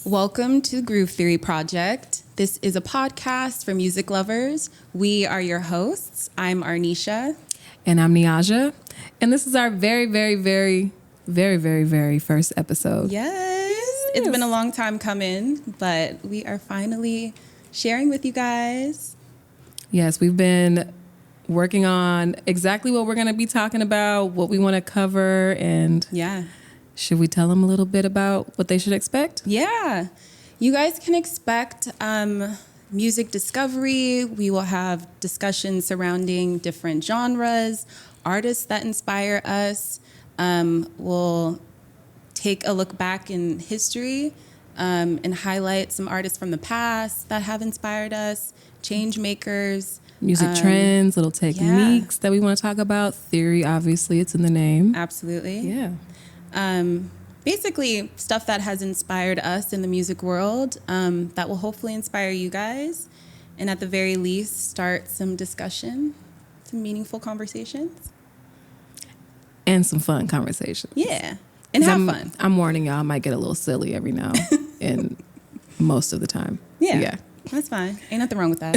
Welcome to Groove Theory Project. This is a podcast for music lovers. We are your hosts. I'm Arniesha. And I'm Neijah. And this is our very first episode. Yes. It's been a long time coming, but we are finally sharing with you guys. Yes, we've been working on exactly what we're going to be talking about, what we want to cover, and should we tell them a little bit about what they should expect? Yeah. You guys can expect music discovery. We will have discussions surrounding different genres, artists that inspire us. We'll take a look back in history and highlight some artists from the past that have inspired us, change makers. Music trends, little techniques that we want to talk about. Theory, obviously, it's in the name. Absolutely. Yeah. Basically, stuff that has inspired us in the music world that will hopefully inspire you guys. And at the very least, start some discussion, some meaningful conversations. And some fun conversations. Yeah. And have fun. I'm warning y'all, I might get a little silly every now and most of the time. Yeah. That's fine. Ain't nothing wrong with that.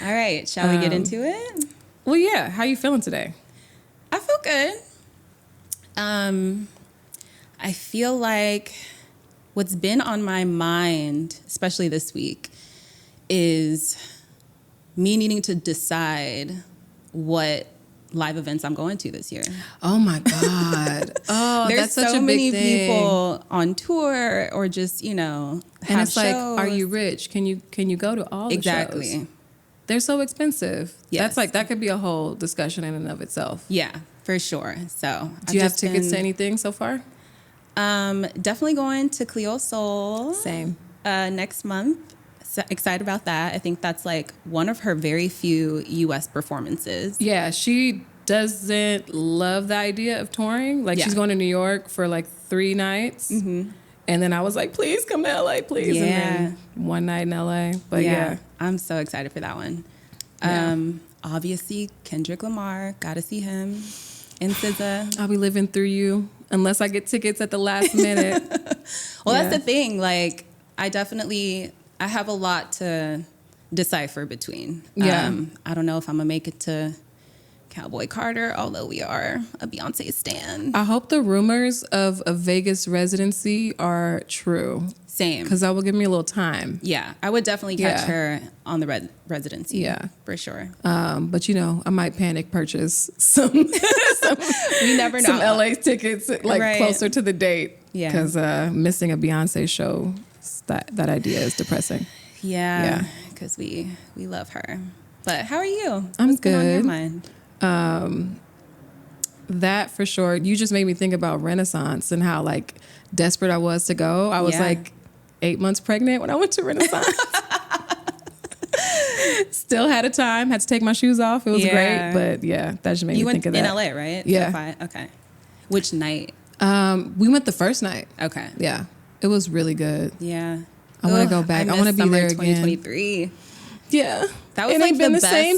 All right. Shall we get into it? Well, yeah. How you feeling today? I feel good. I feel like what's been on my mind, especially this week, is me needing to decide what live events I'm going to this year. Oh my God. Oh, there's that's such so a big many thing. People on tour or just, have and it's shows. like, are you rich? Can you go to all the shows? They're so expensive. Yes. That could be a whole discussion in and of itself. Yeah, for sure. So do you have tickets to anything so far? Definitely going to Cleo Soul. Same. Next month. So excited about that. I think that's like one of her very few U.S. performances. Yeah, she doesn't love the idea of touring. She's going to New York for 3 nights. Mm-hmm. And then I was like, please come to L.A., please. Yeah. And then one night in L.A. But yeah. I'm so excited for that one. Yeah. Obviously, Kendrick Lamar. Got to see him. And SZA. I'll be living through you unless I get tickets at the last minute. Well, that's the thing. I have a lot to decipher between. Yeah. I don't know if I'm going to make it to Cowboy Carter, although we are a Beyonce stan. I hope the rumors of a Vegas residency are true. Same. Because that will give me a little time. Yeah, I would definitely catch her on the residency. Yeah. For sure. But, I might panic purchase some we never know. Some LA tickets closer to the date. Yeah. Because missing a Beyonce show, that idea is depressing. Yeah. Because we love her. But how are you? I'm What's good. been on your mind? That for sure. You just made me think about Renaissance and how desperate I was to go. I was 8 months pregnant when I went to Renaissance. Still had a time. Had to take my shoes off. It was great. But that just made me think of that. You went in LA, right? Yeah. Okay. Which night? We went the first night. Okay. Yeah. It was really good. Yeah. I want to go back. I want to be there again. 2023. Yeah. That was the the best same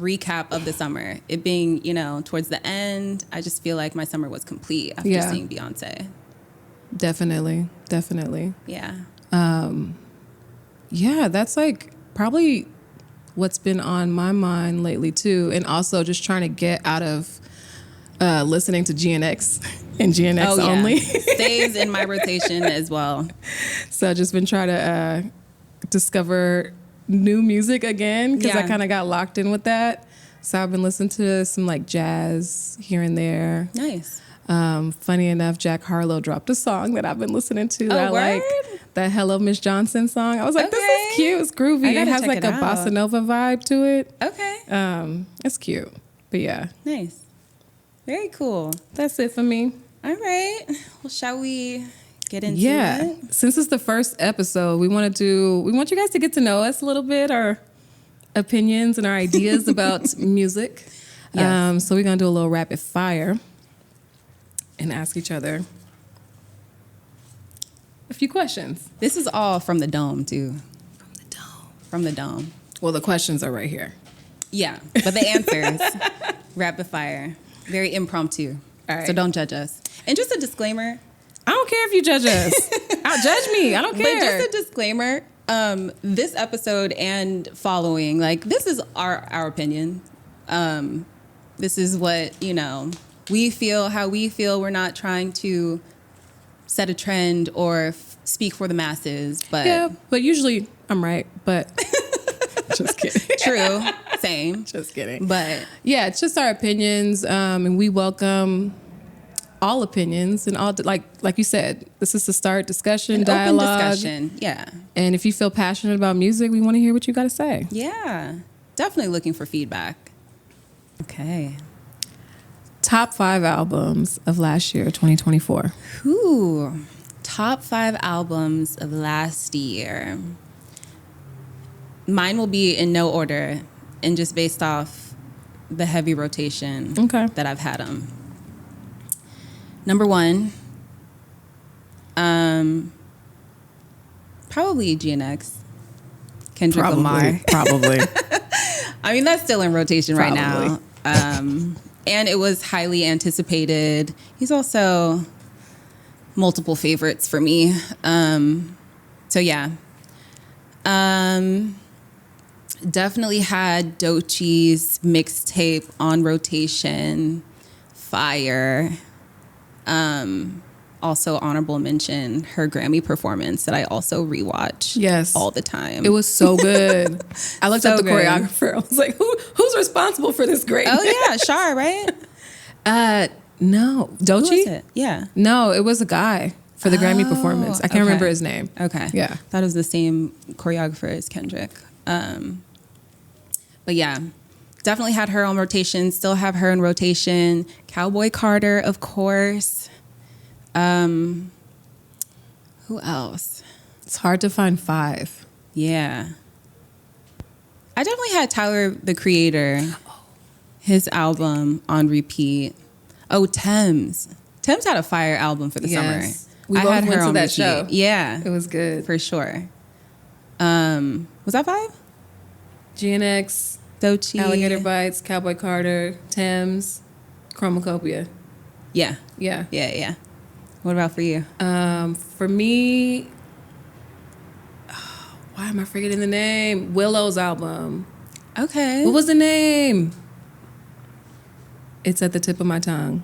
recap of the summer. It being, towards the end, I just feel like my summer was complete after seeing Beyonce. Definitely. Yeah. Yeah, that's probably what's been on my mind lately too. And also just trying to get out of listening to GNX and GNX only. Stays in my rotation as well. So I've just been trying to discover new music again because I kind of got locked in with that. So I've been listening to some jazz here and there. Nice. Funny enough, Jack Harlow dropped a song that I've been listening to that I like. That Hello Miss Johnson song. I was like, this is cute. It's groovy. It has a bossa nova vibe to it. Okay. It's cute. But yeah. Nice. Very cool. That's it for me. All right. Well, shall we get into it? Since it's the first episode, we want you guys to get to know us a little bit, our opinions and our ideas about music. Yes. So we're going to do a little rapid fire and ask each other a few questions. This is all from the dome, too. From the dome. Well, the questions are right here. Yeah, but the answers, rapid fire, very impromptu. All right. So don't judge us. And just a disclaimer, I don't care if you judge us. Judge me. I don't care. But just a disclaimer, this episode and following, like, this is our opinion. This is what, we feel, how we feel. We're not trying to set a trend or speak for the masses, but... Yeah, but usually I'm right, but... Just kidding. True. Same. Just kidding. But... Yeah, it's just our opinions, and we welcome all opinions and all, like you said, this is to start discussion, dialogue. Open discussion, yeah. And if you feel passionate about music, we want to hear what you got to say. Yeah. Definitely looking for feedback. Okay. Top 5 albums of last year, 2024. Ooh. Top 5 albums of last year. Mine will be in no order and just based off the heavy rotation that I've had them. Number 1, probably GNX. Kendrick Lamar. Probably. I mean, that's still in rotation right now. And it was highly anticipated. He's also multiple favorites for me. So yeah. Definitely had Doechie's mixtape on rotation. Fire. Also honorable mention, her Grammy performance that I also rewatch all the time. It was so good. I looked up the choreographer. I was like, who's responsible for this greatness? Oh yeah, Shar, right? No. Doechie? Who was it? Yeah. No, it was a guy for the Grammy performance. I can't remember his name. Okay. Yeah. Thought it was the same choreographer as Kendrick. But yeah, definitely had her on rotation. Still have her in rotation. Cowboy Carter, of course. Who else? It's hard to find 5. Yeah. I definitely had Tyler, the Creator, his album on repeat. Oh, Thames. Thames had a fire album for the summer. We both went to that show. Yeah. It was good. For sure. Was that 5? GNX, Doechie, Alligator Bites, Cowboy Carter, Thames, Chromacopia. Yeah. Yeah. Yeah. What about for you? For me, why am I forgetting the name? Willow's album. Okay. What was the name? It's at the tip of my tongue.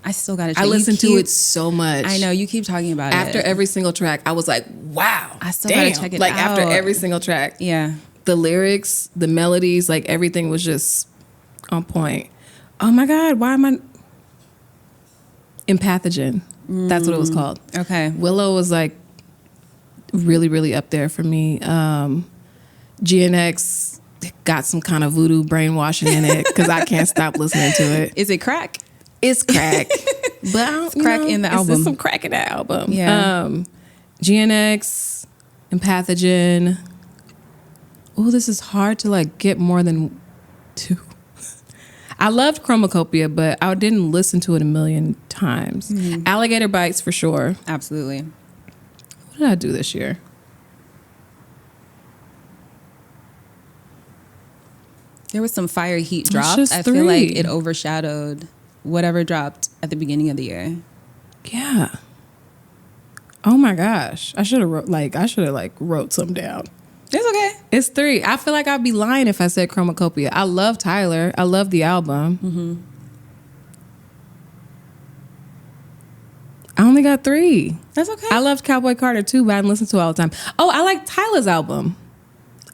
I still got to check. I listened to it so much. I know, you keep talking about it. After every single track, I was like, wow. I still got to check it out. After every single track. Yeah. The lyrics, the melodies, everything was just on point. Oh my God, why am I... Empathogen. That's what it was called. Okay. Willow was really, really up there for me. GNX got some kind of voodoo brainwashing in it because I can't stop listening to it. Is it crack? It's crack. But it's crack in the album. There's some crack in the album. Yeah. GNX, Empathogen. Oh, this is hard to get more than 2. I loved Chromacopia, but I didn't listen to it a million times. Mm-hmm. Alligator Bites for sure. Absolutely. What did I do this year? There was some fire heat drops. I feel like it overshadowed whatever dropped at the beginning of the year. Yeah. Oh my gosh. I should have wrote some down. It's okay. It's 3. I feel like I'd be lying if I said Chromacopia. I love Tyler. I love the album. Mm-hmm. I only got 3. That's okay. I loved Cowboy Carter too, but I didn't listen to it all the time. Oh, I like Tyler's album.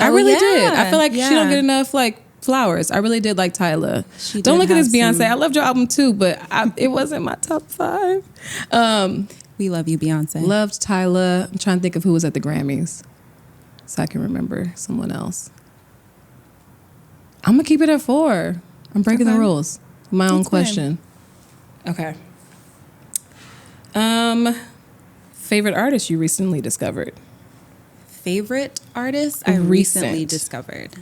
I really did. I feel like she don't get enough flowers. I really did like Tyler. Don't look at this, Beyonce. I loved your album too, but it wasn't my top 5. We love you, Beyonce. Loved Tyler. I'm trying to think of who was at the Grammys so I can remember someone else. I'm going to keep it at 4. I'm breaking the rules. My own question. Okay. Favorite artist you recently discovered? Favorite artist I recently discovered?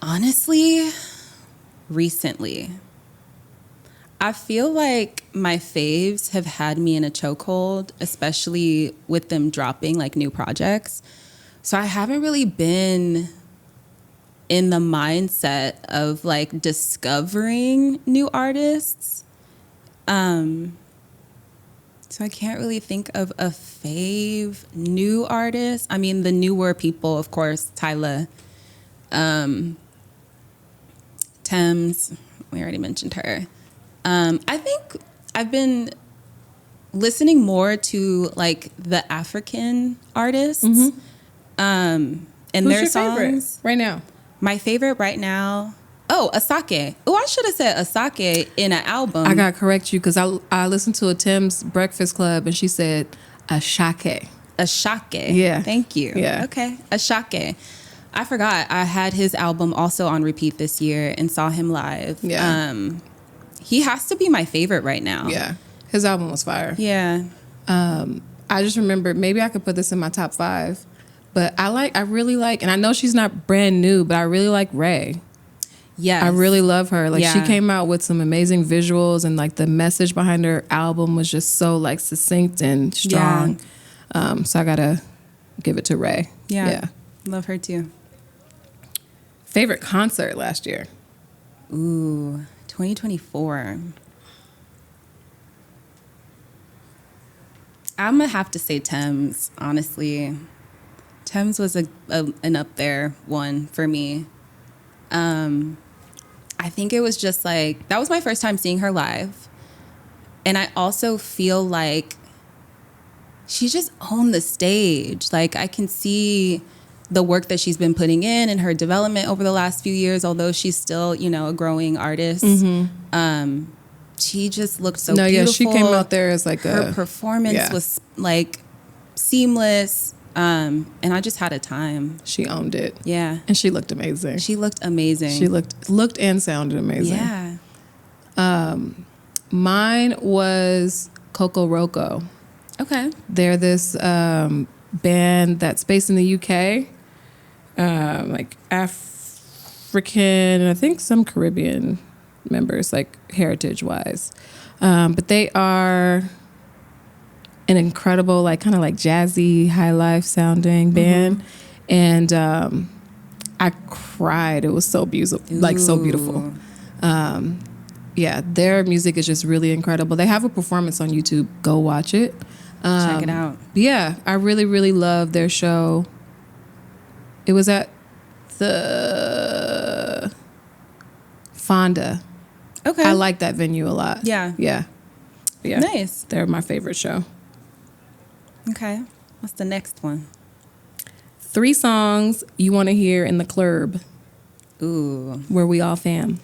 Honestly, recently. I feel like my faves have had me in a chokehold, especially with them dropping new projects. So I haven't really been in the mindset of discovering new artists. So I can't really think of a fave new artist. I mean, the newer people, of course, Tyla, Thames. We already mentioned her. I think I've been listening more to like the African artists, and Who's their your songs favorite right now? My favorite right now. Oh, Asake. Oh, I should have said Asake in an album. I gotta correct you because I listened to a Tim's Breakfast Club and she said Ashake. Ashake. Yeah. Thank you. Yeah. Okay. Ashake. I forgot. I had his album also on repeat this year and saw him live. Yeah. He has to be my favorite right now. Yeah. His album was fire. Yeah. I just remember, maybe I could put this in my top 5, but I really like, and I know she's not brand new, but I really like Ray. Yes. I really love her. Like, she Yeah. came out with some amazing visuals, and like the message behind her album was just so like succinct and strong. So I gotta give it to Ray. Yeah. Love her too. Favorite concert last year? Ooh, 2024. I'm gonna have to say Thames, honestly. Thames was an up there one for me. I think it was just like, that was my first time seeing her live. And I also feel like she just owned the stage. Like, I can see the work that she's been putting in and her development over the last few years, although she's still, you know, a growing artist. She just looked so beautiful. Yeah, she came out there as like her performance was like seamless. And I just had a time. She owned it. Yeah. And she looked amazing. She looked amazing. She looked and sounded amazing. Yeah. Mine was Coco Roco. Okay. They're this band that's based in the UK, like African, and I think some Caribbean members, like heritage-wise. But they are an incredible, like kind of like jazzy, high life sounding band, and I cried. It was so beautiful, like so beautiful. Yeah, their music is just really incredible. They have a performance on YouTube. Go watch it. Check it out. Yeah, I really, really love their show. It was at the Fonda. Okay. I like that venue a lot. Yeah. Yeah. Yeah. Nice. They're my favorite show. Okay. What's the next one? 3 songs you want to hear in the club Ooh. where we all fam.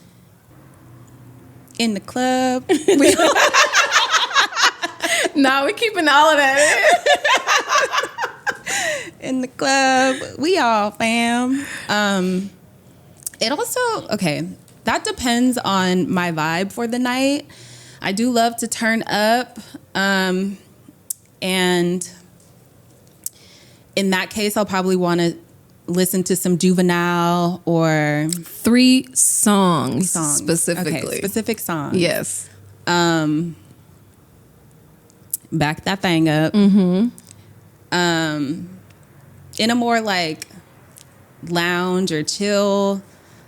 In the club. No, we're keeping all of that In the club. We all fam. It also, okay, that depends on my vibe for the night. I do love to turn up. And in that case, I'll probably want to listen to some Juvenile or 3 songs specifically. Okay, specific songs. Yes. Back that thing up. In a more like lounge or chill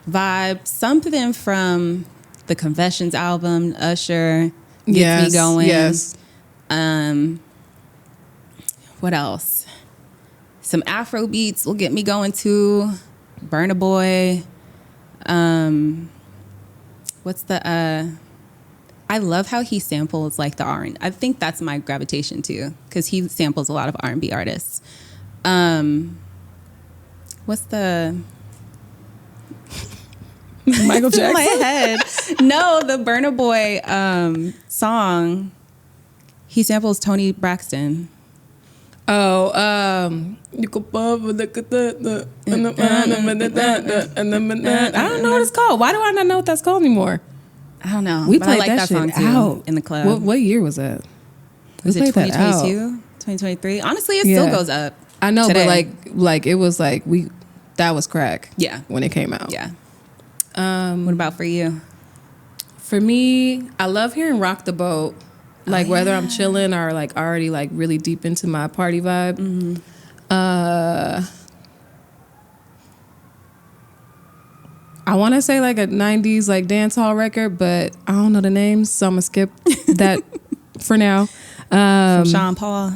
vibe, something from the Confessions album, Usher, gets me going. Yes. What else? Some Afro beats will get me going too. Burna Boy. What's the I love how he samples like the R&B. I think that's my gravitation too, because he samples a lot of R&B artists. What's the Michael Jackson? my head? No, the Burna Boy song. He samples Tony Braxton. Oh, you could I don't know what it's called. Why do I not know what that's called anymore? I don't know. We but I played like that song shit too out in the club. What year was that? Was We it played that out. 2022? 2023? Honestly, it still goes up. I know, today. but like it was like that was crack. Yeah. When it came out. Yeah. What about for you? For me, I love hearing Rock the Boat. Like whether I'm chilling or like already like really deep into my party vibe. I want to say like a 90s like dance hall record, but I don't know the names, so I'm gonna skip that for now. From Sean Paul.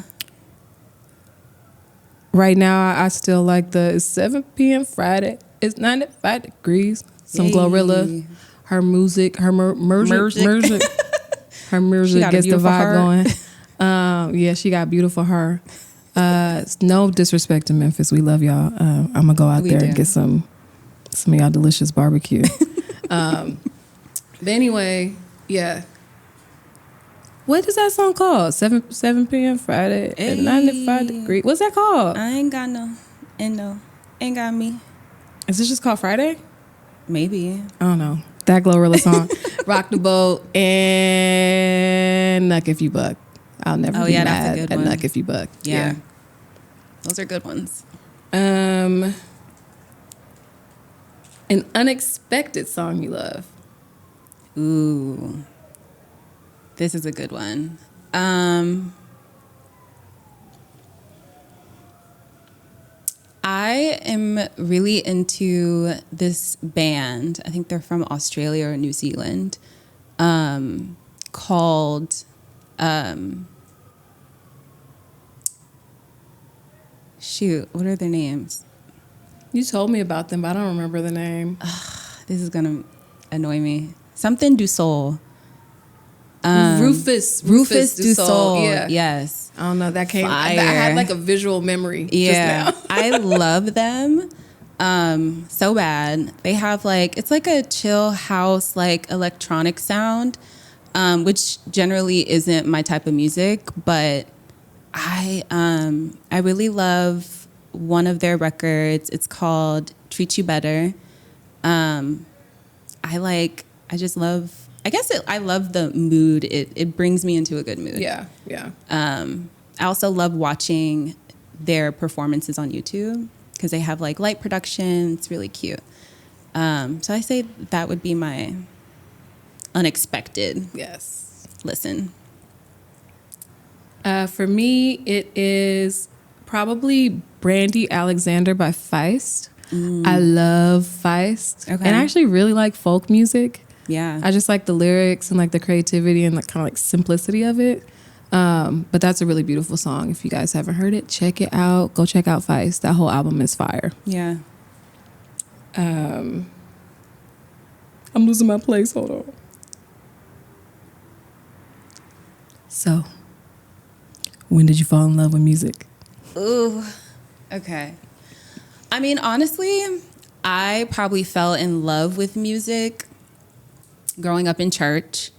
Right now, I still like the it's 7 p.m. Friday. It's 95 degrees. Some Yay. Glorilla. Her music, her music. Her music gets the vibe going. Yeah, she got beautiful hair. No disrespect to Memphis. We love y'all. I'm gonna go out there and get some of y'all delicious barbecue. But anyway, yeah. What is that song called? 7 p.m. Friday at 95 degrees. What's that called? I ain't got no. Ain't got me. Is this just called Friday? Maybe. I don't know. That Glorilla song. Rock the Boat and Nuck If You Buck. I'll never be mad at Nuck If You Buck. Yeah. Those are good ones. An unexpected song you love. Ooh. This is a good one. I am really into this band. I think they're from Australia or New Zealand. Called shoot, what are their names? You told me about them, but I don't remember the name. This is gonna annoy me. Something du Sol. Rufus du Sol. Yeah. Yes. I don't know. That came. Fire. I had like a visual memory. Yeah. Just now. I love them. So bad. They have like, it's like a chill house, like electronic sound, which generally isn't my type of music, but I really love one of their records. It's called Treat You Better. I love the mood. It brings me into a good mood. Yeah. I also love watching their performances on YouTube because they have like light production. It's really cute. So I say that would be my unexpected listen. For me, it is probably Brandy Alexander by Feist. I love Feist. Okay. And I actually really like folk music. Yeah. I just like the lyrics and like the creativity and the kind of like simplicity of it. But that's a really beautiful song. If you guys haven't heard it, check it out. Go check out Feist. That whole album is fire. Yeah. I'm losing my place. Hold on. So, when did you fall in love with music? Ooh. Okay. I mean, honestly, I probably fell in love with music growing up in church.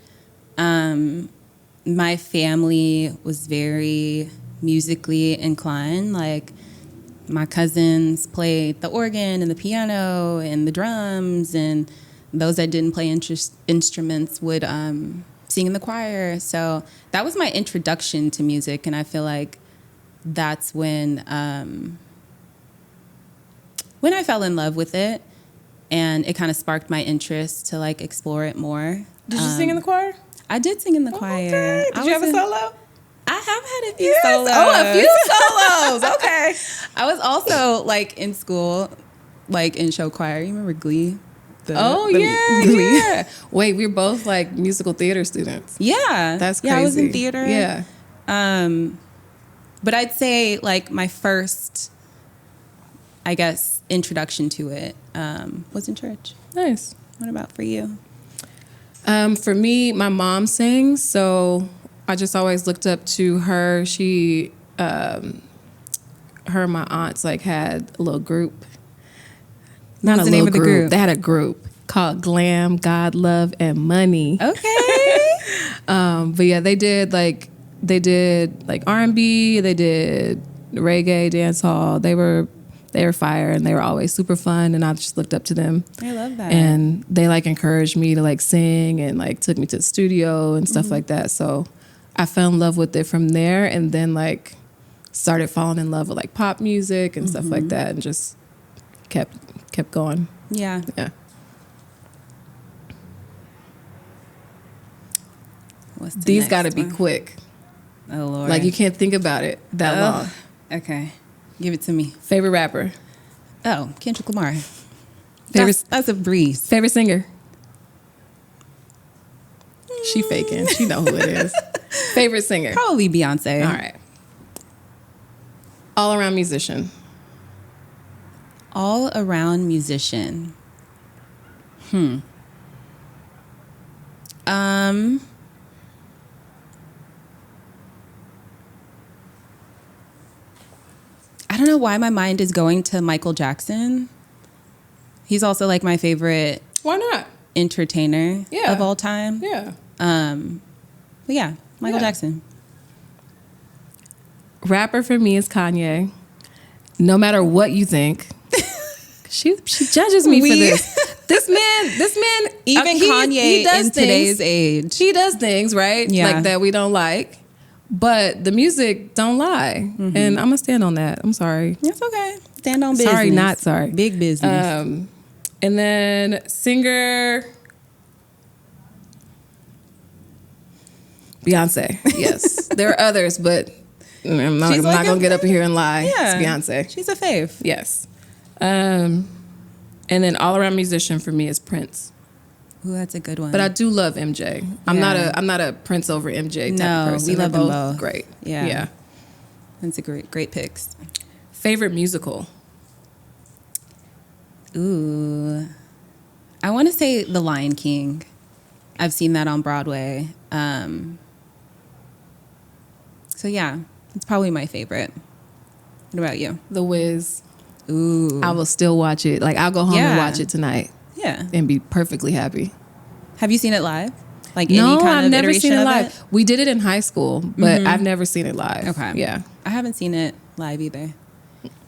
My family was very musically inclined. Like, my cousins played the organ and the piano and the drums, and those that didn't play instruments would sing in the choir. So that was my introduction to music, and I feel like that's when I fell in love with it, and it kind of sparked my interest to like explore it more. Did you sing in the choir? I did sing in the choir. Okay. Did you have a solo? I have had a few solos. Oh, a few solos. Okay. I was also like in school, like in show choir. You remember Glee? Glee. Yeah. Wait, we're both like musical theater students. Yeah. That's crazy. Yeah, I was in theater. Yeah. But I'd say like my first, I guess, introduction to it was in church. Nice. What about for you? For me, my mom sings, so I just always looked up to her. She, her and my aunts like had a little group. Not What's a the name little of the group? They had a group called Glam, God, Love, and Money. Okay. But yeah, they did like R&B, they did reggae, dance hall. They were fire, and they were always super fun, and I just looked up to them. I love that. And they like encouraged me to like sing and like took me to the studio and stuff like that. So I fell in love with it from there, and then like started falling in love with like pop music and stuff like that, and just kept going. Yeah. Yeah. What's the These next got to be one? quick. Oh, Lord. Like you can't think about it that long. Okay. Give it to me. Favorite rapper? Oh, Kendrick Lamar. Favorite That's a breeze. favorite singer? She faking. She know who it is. Favorite singer? Probably Beyonce. All right. All around musician. All around musician. I don't know why my mind is going to Michael Jackson. He's also like my favorite Why not? entertainer of all time. Yeah. But yeah, Michael Jackson. Rapper for me is Kanye. No matter what you think. She judges me for this. This man, Even Kanye does in today's age. He does things, right? Yeah. Like that we don't like. But the music don't lie. And I'm going to stand on that. I'm sorry. It's okay. Stand on business. Sorry, not sorry. Big business. And then singer, Beyonce. Yes. There are others, but I'm not going to get up here and lie. Yeah. It's Beyonce. She's a fave. Yes. And then all around musician for me is Prince. Ooh, that's a good one. But I do love MJ. I'm not a Prince over MJ type of person. We love them both. Great. Yeah. That's a great picks. Favorite musical? Ooh. I want to say The Lion King. I've seen that on Broadway. So yeah, it's probably my favorite. What about you? The Wiz. Ooh. I will still watch it. Like I'll go home and watch it tonight. Yeah. And be perfectly happy. Have you seen it live? Like No, any kind I've of never seen it iteration of live. it? We did it in high school, but I've never seen it live. Okay. Yeah. I haven't seen it live either.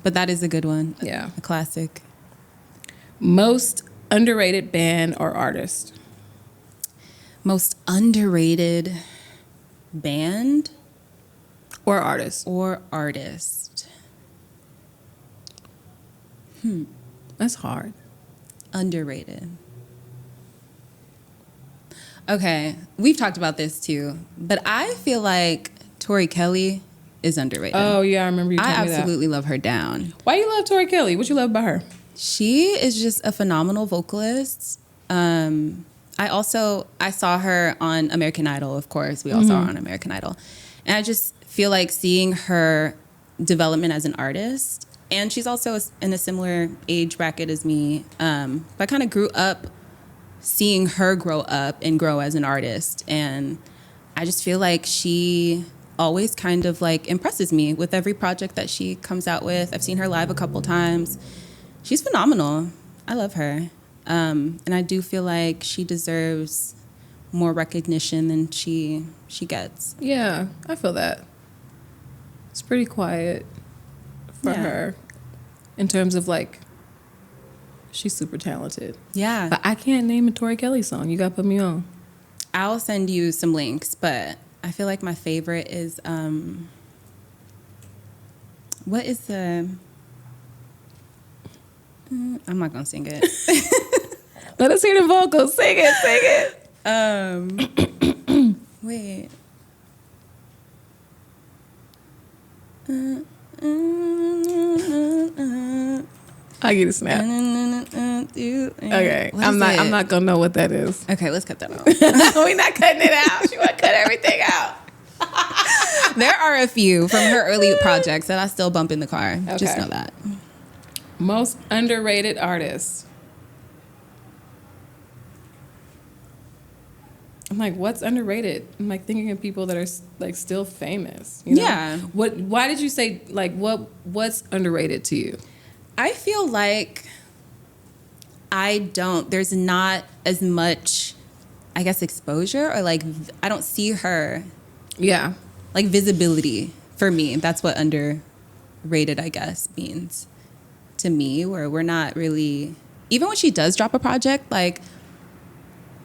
But that is a good one. Yeah. A classic. Most underrated band or artist? Most underrated band Or artist. or artist? That's hard. Underrated. Okay, we've talked about this too, but I feel like Tori Kelly is underrated. Oh, yeah, I remember you telling me that. I absolutely love her down. Why you love Tori Kelly? What you love about her? She is just a phenomenal vocalist. I saw her on American Idol, of course. We all saw her on American Idol. And I just feel like seeing her development as an artist, and she's also in a similar age bracket as me. But I kind of grew up seeing her grow up and grow as an artist. And I just feel like she always kind of like impresses me with every project that she comes out with. I've seen her live a couple times. She's phenomenal. I love her. And I do feel like she deserves more recognition than she gets. Yeah, I feel that. It's pretty quiet for her in terms of like, she's super talented. Yeah. But I can't name a Tori Kelly song. You got to put me on. I'll send you some links, but I feel like my favorite is, what is the... I'm not going to sing it. Let us hear the vocals. Sing it. Wait. I get a snap. Okay, I'm not gonna know what that is. Okay, let's cut that out. We're not cutting it out. She want to cut everything out. There are a few from her early projects that I still bump in the car. Okay. Just know that. Most underrated artist. I'm like, what's underrated? I'm like thinking of people that are like still famous. You know? Yeah. Why did you say like what's underrated to you? I feel like there's not as much, I guess, exposure, or like, I don't see her. Yeah. Like visibility for me. That's what underrated, I guess, means to me, where we're not really, even when she does drop a project, like,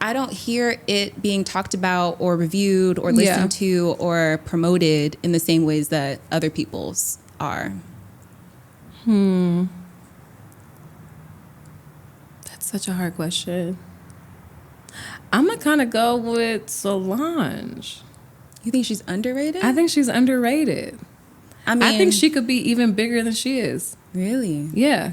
I don't hear it being talked about or reviewed or listened to or promoted in the same ways that other people's are. That's such a hard question. I'm going to kind of go with Solange. You think she's underrated? I think she's underrated. I mean, I think she could be even bigger than she is. Really? Yeah.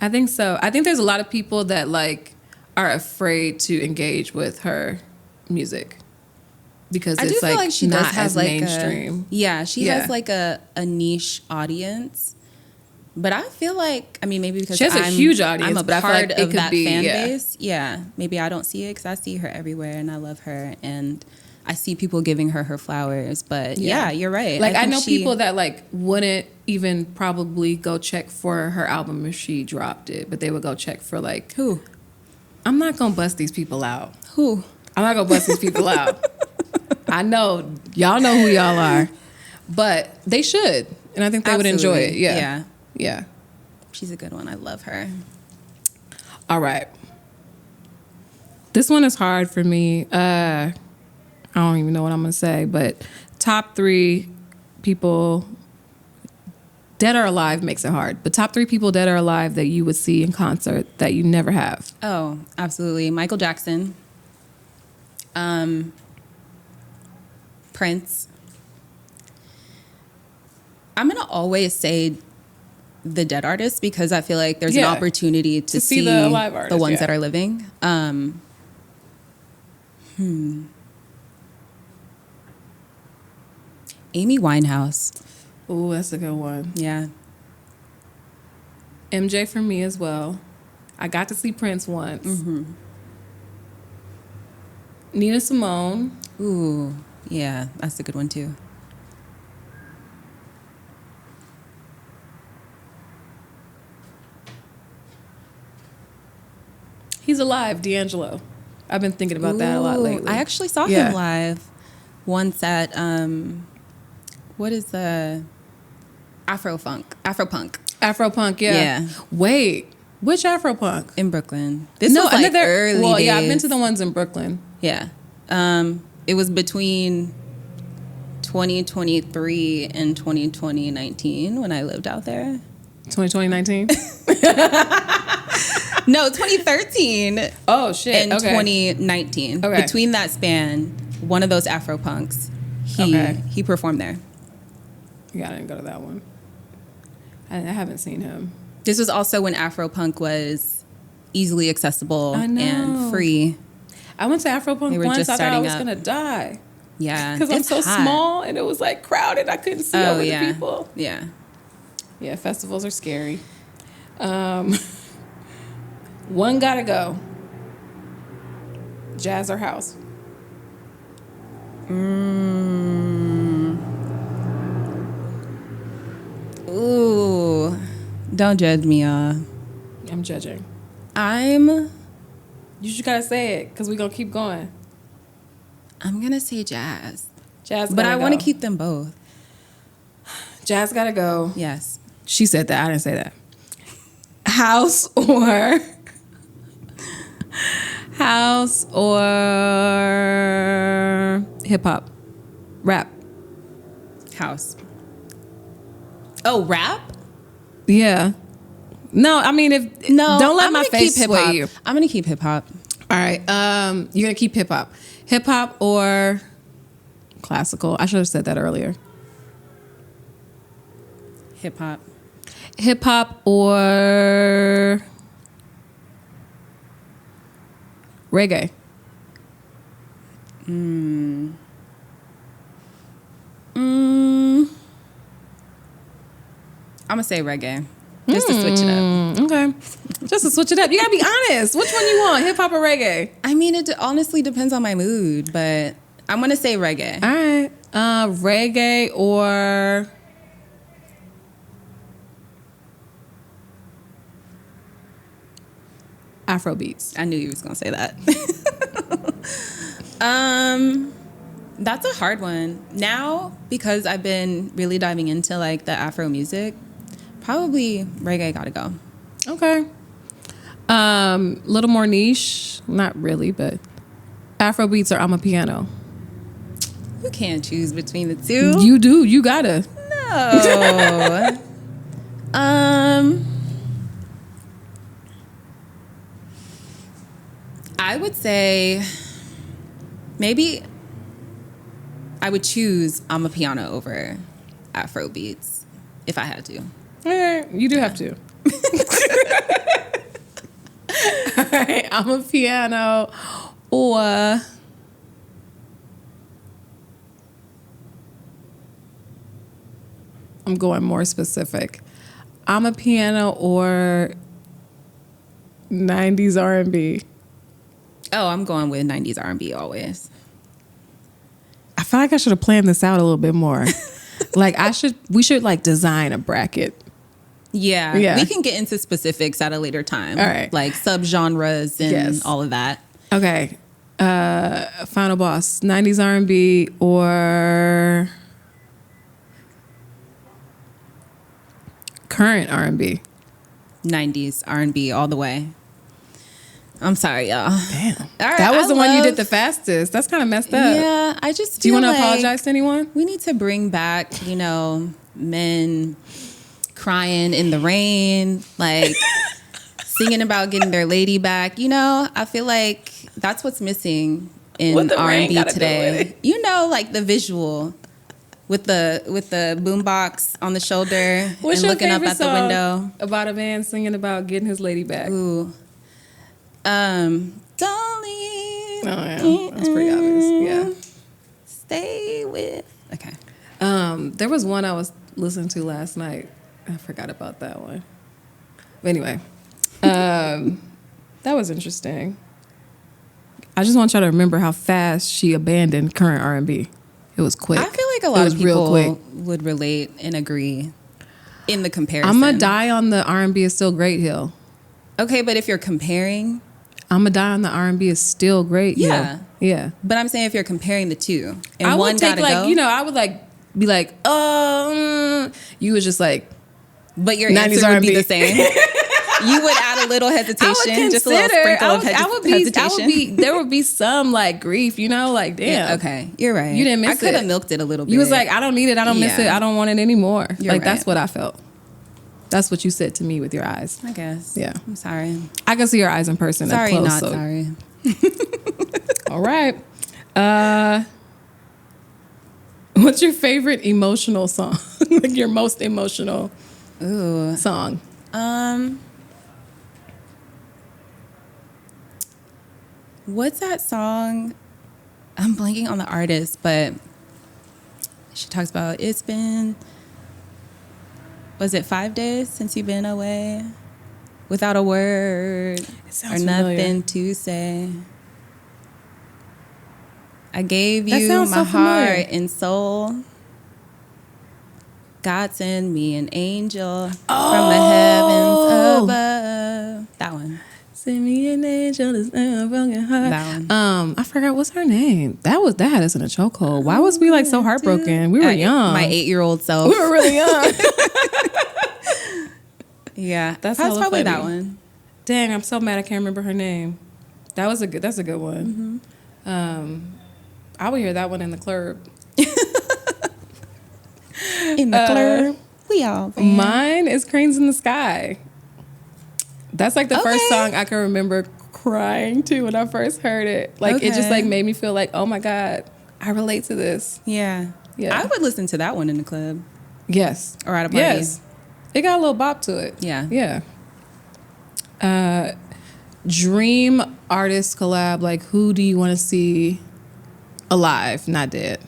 I think so. I think there's a lot of people that like are afraid to engage with her music. because I do it's feel like she not does have as like mainstream. she has like a niche audience. But I feel like, I mean, maybe because She has a huge audience, I'm a but I feel part like it of could that be, fan yeah. base. Yeah, maybe I don't see it because I see her everywhere and I love her and I see people giving her flowers. But yeah, you're right. Like I think know people that like wouldn't even probably go check for her album if she dropped it, but they would go check for like Who? I'm not gonna bust these people out. Who? I'm not gonna bust these people out. I know y'all know who y'all are, but they should, and I think they would enjoy it. Yeah. She's a good one. I love her. All right. This one is hard for me. I don't even know what I'm going to say, but top 3 people, dead or alive makes it hard, but top 3 people dead or alive that you would see in concert that you never have. Oh, absolutely. Michael Jackson. Prince. I'm going to always say the dead artists because I feel like there's an opportunity to see the live artists, the ones that are living. Amy Winehouse. Ooh, that's a good one. Yeah. MJ for me as well. I got to see Prince once. Mm-hmm. Nina Simone. Ooh, yeah, that's a good one too. He's alive, D'Angelo. I've been thinking about that a lot lately. I actually saw him live once at what is the Afropunk, yeah. Wait, which Afropunk? in Brooklyn. This was like early well, days. yeah, I've been to the ones in Brooklyn. Yeah. It was between 2023 and 2019 when I lived out there. 2019? No, 2013. Oh, shit. And 2019. Okay. Between that span, one of those Afropunks, he performed there. Yeah, I didn't go to that one. I haven't seen him. This was also when Afropunk was easily accessible I know. and free. I went to Afropunk They were once. just I thought I starting was up. going to die. Yeah. Because I'm it's so hot. small and it was like crowded. I couldn't see over the people. Yeah. Yeah, festivals are scary. One gotta go. Jazz or house? Ooh. Don't judge me, y'all. I'm judging. You just gotta say it because we're gonna keep going. I'm going to say jazz. Jazz But I want to go. keep them both. Jazz gotta go. Yes. She said that. I didn't say that. House or hip hop, rap. House. Oh, rap? Yeah. No, I mean don't let my face sway you. I'm going to keep hip hop. All right. You're gonna keep hip hop or classical. I should have said that earlier. Hip hop. Hip hop or reggae. I'm going to say reggae. Just to switch it up. Okay. Just to switch it up. You gotta be honest. Which one you want? Hip hop or reggae? I mean, it honestly depends on my mood, but I'm going to say reggae. All right. Reggae or Afrobeats. I knew you was going to say that. That's a hard one. Now, because I've been really diving into like the Afro music, probably reggae gotta go. Okay. Little more niche. Not really, but Afrobeats or Amapiano. You can't choose between the two. You do. You gotta. No. I would say maybe I would choose Amapiano over Afrobeats if I had to. All right. You do have to. All right. Amapiano or I'm going more specific. I'm a piano or 90s R&B. Oh, I'm going with 90s R&B always. I feel like I should have planned this out a little bit more. Like we should like design a bracket. Yeah, we can get into specifics at a later time. All right. Like subgenres and all of that. Okay. Final boss, 90s R&B or current R&B? 90s R&B all the way. I'm sorry, y'all. Damn. All right, that was the one you did the fastest. That's kind of messed up. Yeah, I just Do you feel want to like apologize to anyone? we need to bring back, men crying in the rain, like singing about getting their lady back. I feel like that's what's missing in R&B today. Like the visual with the boombox on the shoulder. What's and your looking up favorite at the song window about a man singing about getting his lady back? Ooh. Don't leave. Oh yeah, that's pretty obvious. Yeah. Stay with. Okay. There was one I was listening to last night. I forgot about that one. But anyway, that was interesting. I just want y'all to remember how fast she abandoned current R&B. It was quick. I feel like a lot of people would relate and agree in the comparison. I'm gonna die on the R&B is still great hill. Okay, but if you're comparing, I'm gonna die on the R&B is still great hill. Yeah. Yeah. But I'm saying if you're comparing the two, and I one would take gotta go, I would be like, you was just like, but your 90s answer would R&B. be the same. You would add a little hesitation, just a little sprinkle of hesitation. There would be some like grief, like damn. Yeah, okay, you're right. You didn't miss it. I could have milked it a little bit. You was like, I don't need it. I don't miss it. I don't want it anymore. You're right. That's what I felt. That's what you said to me with your eyes. I guess. Yeah. I'm sorry. I can see your eyes in person. Sorry, up close, not so. sorry. All right. What's your favorite emotional song? Like your most emotional song? What's that song? I'm blanking on the artist, but she talks about it's been, was it 5 days since you've been away? Without a word or nothing to say. I gave you my heart and soul. God send me an angel from the heavens above. That one. Send me an angel that's never broken heart. That one. I forgot what's her name. That had us in a chokehold. Why was we like so heartbroken? We were young. My 8-year-old self. We were really young. Yeah, that's probably funny. that one. Dang, I'm so mad I can't remember her name. That's a good one. Mm-hmm. I would hear that one in the club. In the club, we all. Man. Mine is Cranes in the Sky. That's like the first song I can remember crying to when I first heard it. Like it just like made me feel like, oh my God, I relate to this. Yeah. I would listen to that one in the club. Yes. Or at a party. Yes. It got a little bop to it. Yeah. Yeah. Dream artist collab. Like, who do you want to see alive, not dead?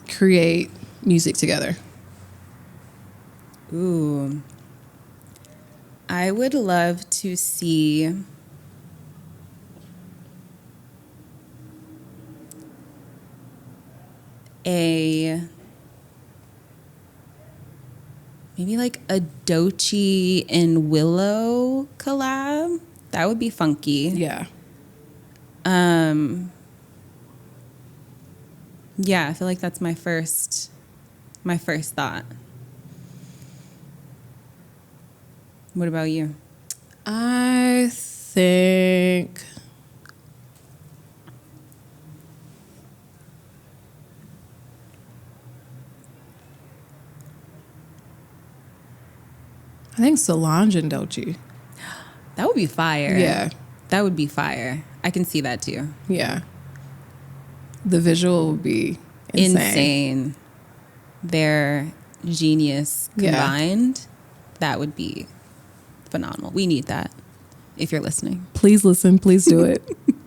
Create music together. Ooh. I would love to see maybe like a Doechii and Willow collab. That would be funky. Yeah. Yeah, I feel like that's my first thought. What about you? I think Solange and Doechii. That would be fire. Yeah. That would be fire. I can see that too. Yeah. The visual would be insane. Their genius combined, that would be phenomenal. We need that. If you're listening, please listen. Please do it.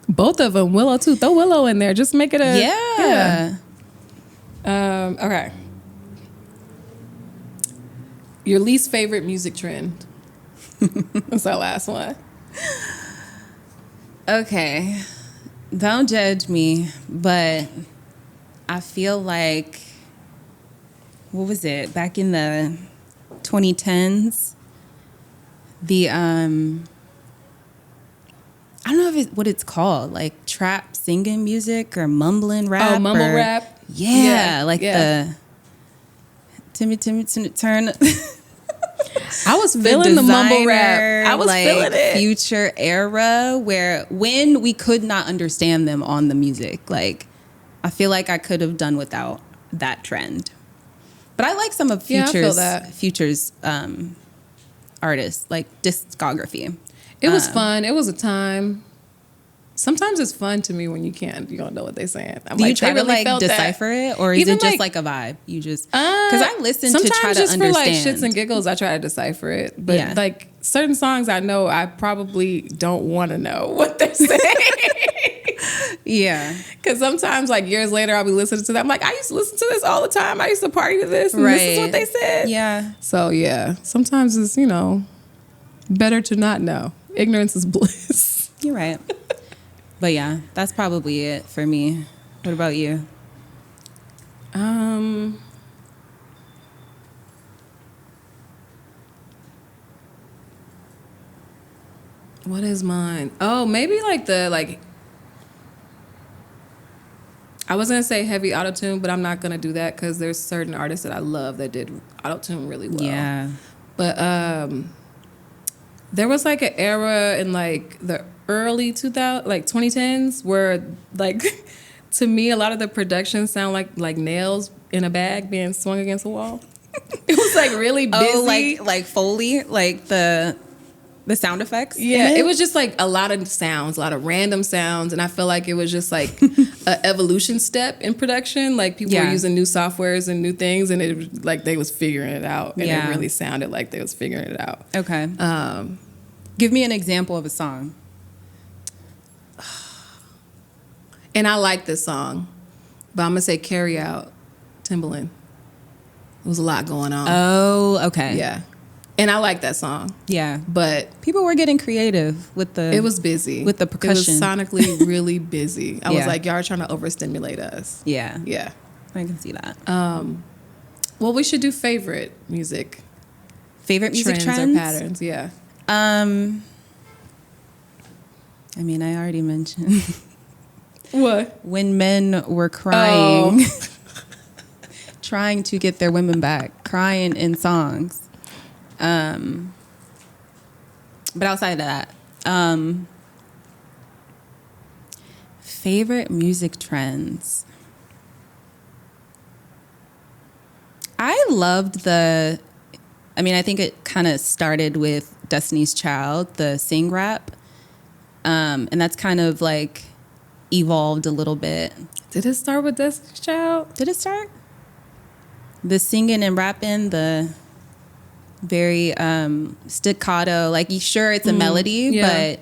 Both of them. Willow too. Throw Willow in there. Just make it a yeah. Okay. Your least favorite music trend. That's our last one. Okay. Don't judge me, but I feel like, what was it? Back in the 2010s, the, I don't know what it's called, like trap singing music or mumbling rap. Oh, mumble rap? Yeah, the Timmy turn. I was feeling the mumble rap. I was feeling it. Future era where when we could not understand them on the music, like I feel like I could have done without that trend. But I like some of Future's artists, like discography. It was fun. It was a time. Sometimes it's fun to me when you don't know what they're saying. Do you try to like decipher it, or is it just like a vibe? You just because I listen to try to understand. Sometimes just for like shits and giggles, I try to decipher it. But like certain songs, I know I probably don't want to know what they're saying. Yeah, because sometimes like years later, I'll be listening to them. I'm like, I used to listen to this all the time. I used to party to this, and this is what they said. Yeah. So yeah, sometimes it's better to not know. Ignorance is bliss. You're right. But yeah, that's probably it for me. What about you? What is mine? Oh, maybe like I was gonna say heavy autotune, but I'm not gonna do that because there's certain artists that I love that did autotune really well. Yeah. But there was like an era in like the early 2010s where like to me a lot of the production sound like nails in a bag being swung against a wall. It was like really busy. Oh, like Foley, like the sound effects. Yeah, it was just like a lot of sounds, a lot of random sounds, and I feel like it was just like an evolution step in production. Like people were using new softwares and new things, and it was like they was figuring it out, and it really sounded like they was figuring it out. Okay. Give me an example of a song. And I like this song, but I'm gonna say "Carry Out," Timbaland. There was a lot going on. Oh, okay. Yeah. And I like that song. Yeah. But people were getting creative with the... It was busy. With the percussion. It was sonically really busy. I was like, y'all are trying to overstimulate us. Yeah. Yeah. I can see that. Well, we should do favorite music. Favorite music trends? Or patterns, yeah. I mean, I already mentioned... What? When men were crying, trying to get their women back, crying in songs. But outside of that, favorite music trends. I loved I think it kind of started with Destiny's Child, the sing rap. And that's kind of like evolved a little bit. Did it start with Destiny's Child? Did it start? The singing and rapping, the very staccato, like sure it's a melody, but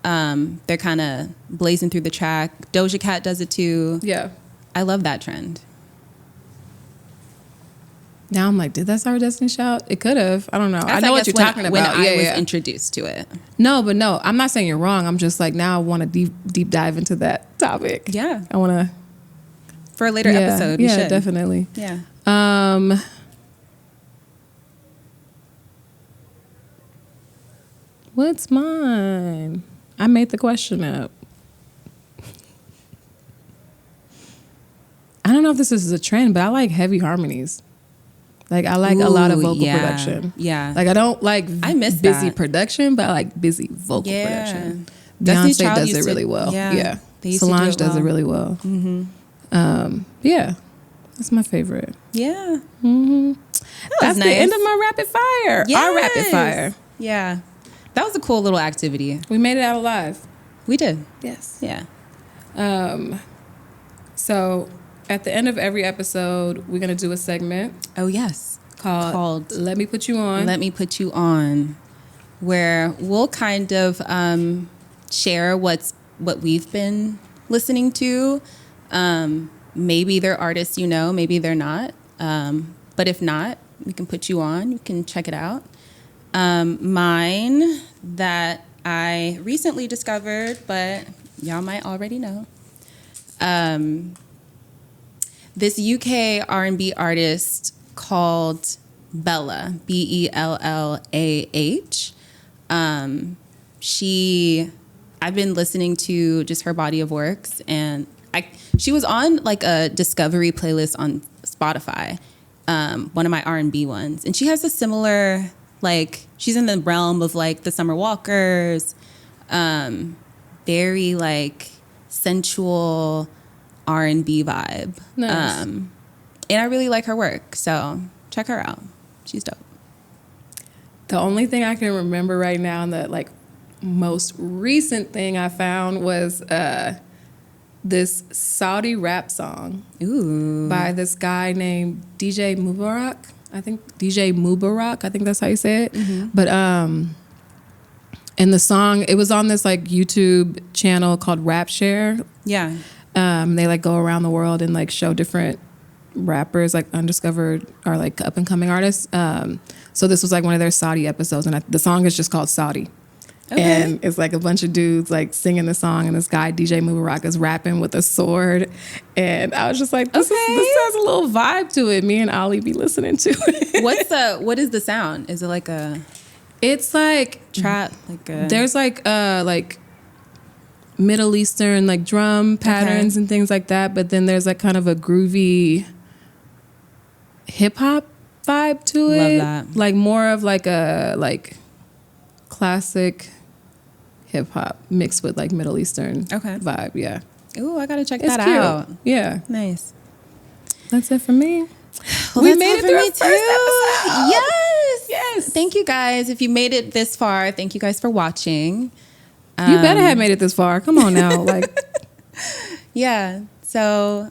they're kind of blazing through the track. Doja Cat does it too. Yeah. I love that trend. Now I'm like, did that start with Destiny's Child? It could have. I don't know. I know what you're talking about. When I was introduced to it. No, I'm not saying you're wrong. I'm just like, now I want to deep dive into that topic. Yeah. I want to. For a later episode, we should. Definitely. Yeah. What's mine? I made the question up. I don't know if this is a trend, but I like heavy harmonies. Like I like a lot of vocal production. Yeah. Like I don't like busy that. production, but I like busy vocal production. Destiny's Beyonce Child does it really well. Yeah. Solange does it really well. Mm-hmm. Yeah. That's my favorite. Yeah. Mm-hmm. That's nice. the end of my rapid fire. Yes. Our rapid fire. Yeah. That was a cool little activity. We made it out alive. We did. Yes. Yeah. So at the end of every episode, we're going to do a segment. Oh, yes. Called Let Me Put You On. Let Me Put You On. Where we'll kind of share what we've been listening to. Maybe they're artists maybe they're not. But if not, we can put you on. You can check it out. Mine that I recently discovered, but y'all might already know. This UK R&B artist called Bellah, Bellah. I've been listening to just her body of works, and she was on like a discovery playlist on Spotify, one of my R&B ones, and she has a similar, like, she's in the realm of like the Summer Walkers, very like sensual R&B vibe. Nice. And I really like her work, so check her out. She's dope. The only thing I can remember right now, and the like most recent thing I found was this Saudi rap song by this guy named DJ Mubarak. I think that's how you say it. Mm-hmm. But and the song, it was on this like YouTube channel called Rap Share. Yeah. They like go around the world and like show different rappers, like undiscovered or like up and coming artists. So this was like one of their Saudi episodes, and the song is just called Saudi. Okay. And it's like a bunch of dudes like singing the song, and this guy DJ Mubarak is rapping with a sword, and I was just like, this has a little vibe to it. Me and Ollie be listening to it. What is the sound? Is it like a? It's like trap, like a. There's like Middle Eastern like drum patterns and things like that, but then there's like kind of a groovy hip hop vibe to it. Love that. Like more of like a like classic hip hop mixed with like Middle Eastern vibe. Yeah. Ooh, I gotta check it's that cute. out. Yeah. Nice. That's it for me. Well, we made it through our first episode. Yes. Thank you guys. If you made it this far, thank you guys for watching. You better have made it this far. Come on now. Like, yeah. So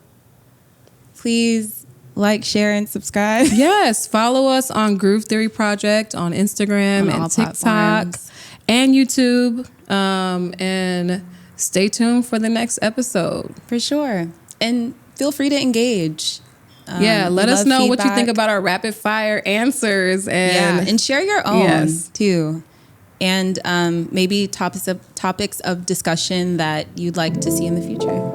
please like, share, and subscribe. Yes. Follow us on Groove Theory Project on Instagram and TikTok platforms. And YouTube. And stay tuned for the next episode. For sure. And feel free to engage. Let us know what you think about our rapid fire answers. And share your own too. And maybe topics of discussion that you'd like to see in the future.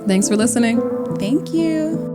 Thanks for listening. Thank you.